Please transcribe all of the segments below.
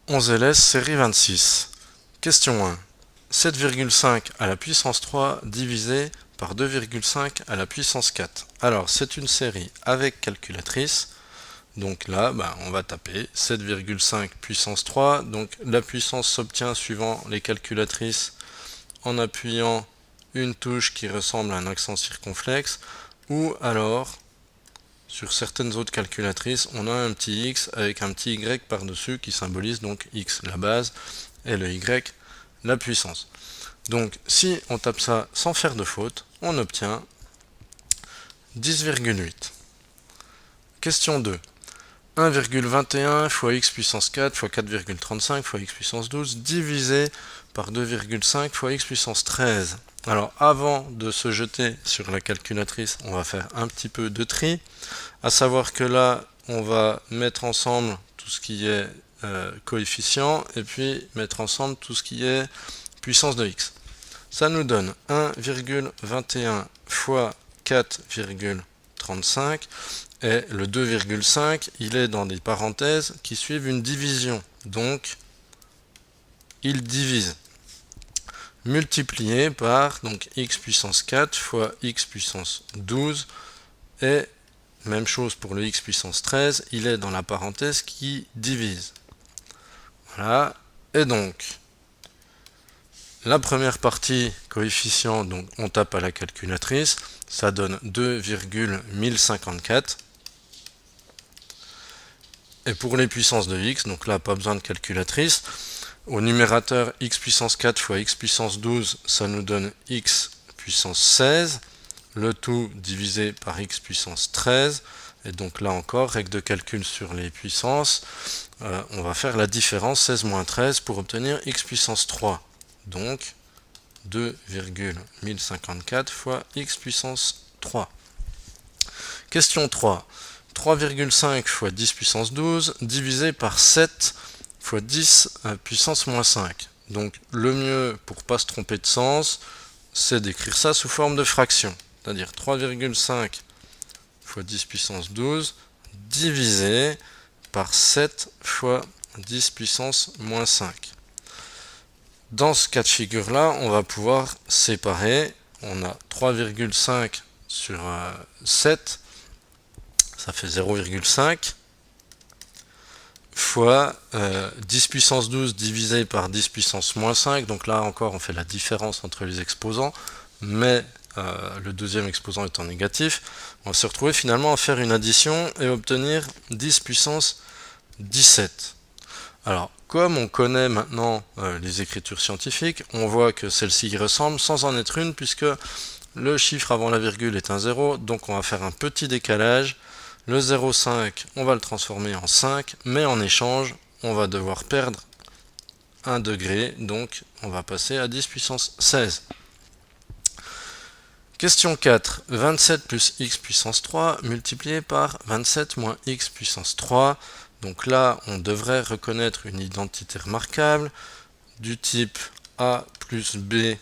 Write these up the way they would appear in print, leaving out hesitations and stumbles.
11ls série 26. Question 1. 7,5 à la puissance 3 divisé par 2,5 à la puissance 4. Alors, c'est une série avec calculatrice. Donc là, on va taper 7,5 puissance 3. Donc la puissance s'obtient suivant les calculatrices en appuyant une touche qui ressemble à un accent circonflexe, ou alors sur certaines autres calculatrices, on a un petit x avec un petit y par-dessus qui symbolise donc x la base et le y la puissance. Donc si on tape ça sans faire de faute, on obtient 10,8. Question 2. 1,21 fois x puissance 4 fois 4,35 fois x puissance 12 divisé par 2,5 fois x puissance 13. Alors avant de se jeter sur la calculatrice, on va faire un petit peu de tri, à savoir que là on va mettre ensemble tout ce qui est coefficient et puis mettre ensemble tout ce qui est puissance de x. Ça nous donne 1,21 fois 4,35 et le 2,5 il est dans des parenthèses qui suivent une division, donc il divise, multiplié par donc x puissance 4 fois x puissance 12 et même chose pour le x puissance 13, il est dans la parenthèse qui divise. Voilà, et donc la première partie coefficient, donc on tape à la calculatrice, ça donne 2,1054. Et pour les puissances de x, donc là pas besoin de calculatrice, au numérateur x puissance 4 fois x puissance 12, ça nous donne x puissance 16, le tout divisé par x puissance 13, et donc là encore, règle de calcul sur les puissances, on va faire la différence 16 moins 13 pour obtenir x puissance 3. Donc 2,1054 fois x puissance 3. Question 3. 3,5 fois 10 puissance 12 divisé par 7 fois 10 puissance moins 5. Donc le mieux pour ne pas se tromper de sens, c'est d'écrire ça sous forme de fraction. C'est-à-dire 3,5 fois 10 puissance 12 divisé par 7 fois 10 puissance moins 5. Dans ce cas de figure-là, on va pouvoir séparer. On a 3,5 sur 7, ça fait 0,5, fois 10 puissance 12 divisé par 10 puissance moins 5. Donc là encore, on fait la différence entre les exposants, mais le deuxième exposant étant négatif. On va se retrouver finalement à faire une addition et obtenir 10 puissance 17. Alors, comme on connaît maintenant les écritures scientifiques, on voit que celle-ci y ressemble sans en être une, puisque le chiffre avant la virgule est un 0, donc on va faire un petit décalage. Le 0,5, on va le transformer en 5, mais en échange, on va devoir perdre 1 degré, donc on va passer à 10 puissance 16. Question 4. 27 plus x puissance 3 multiplié par 27 moins x puissance 3. Donc là, on devrait reconnaître une identité remarquable du type a plus b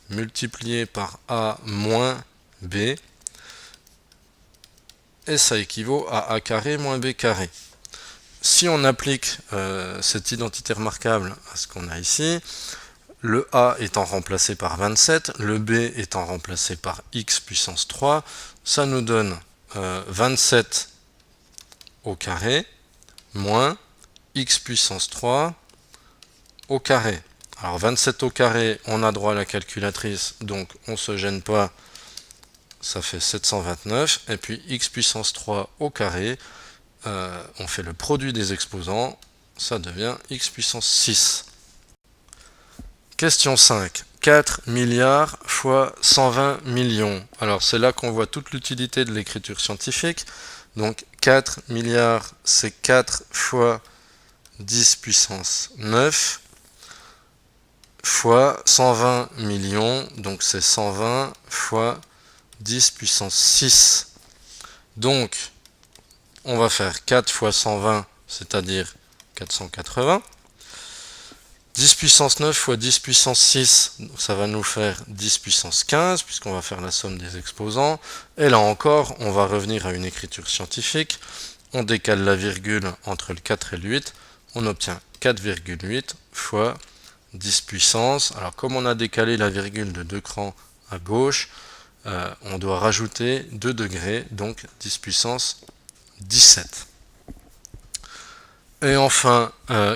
multiplié par a moins b. Et ça équivaut à a carré moins b carré. Si on applique cette identité remarquable à ce qu'on a ici, le a étant remplacé par 27, le b étant remplacé par x puissance 3, ça nous donne 27 au carré moins x puissance 3 au carré. Alors 27 au carré, on a droit à la calculatrice, donc on ne se gêne pas, ça fait 729, et puis x puissance 3 au carré, on fait le produit des exposants, ça devient x puissance 6. Question 5. 4 milliards fois 120 millions. Alors c'est là qu'on voit toute l'utilité de l'écriture scientifique. Donc 4 milliards, c'est 4 fois 10 puissance 9 fois 120 millions, donc c'est 120 fois 10 puissance 6. Donc on va faire 4 fois 120, c'est-à-dire 480. 10 puissance 9 fois 10 puissance 6, ça va nous faire 10 puissance 15, puisqu'on va faire la somme des exposants. Et là encore, on va revenir à une écriture scientifique. On décale la virgule entre le 4 et le 8, on obtient 4,8 fois 10 puissance. Alors comme on a décalé la virgule de 2 crans à gauche, on doit rajouter 2 degrés, donc 10 puissance 17. Et enfin,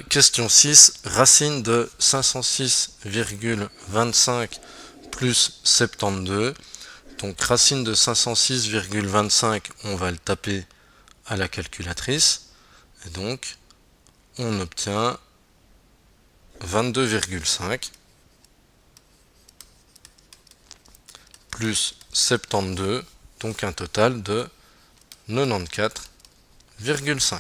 question 6, racine de 506,25 plus 72. Donc racine de 506,25, on va le taper à la calculatrice. Et donc, on obtient 22,5 plus 72, donc un total de 94,5.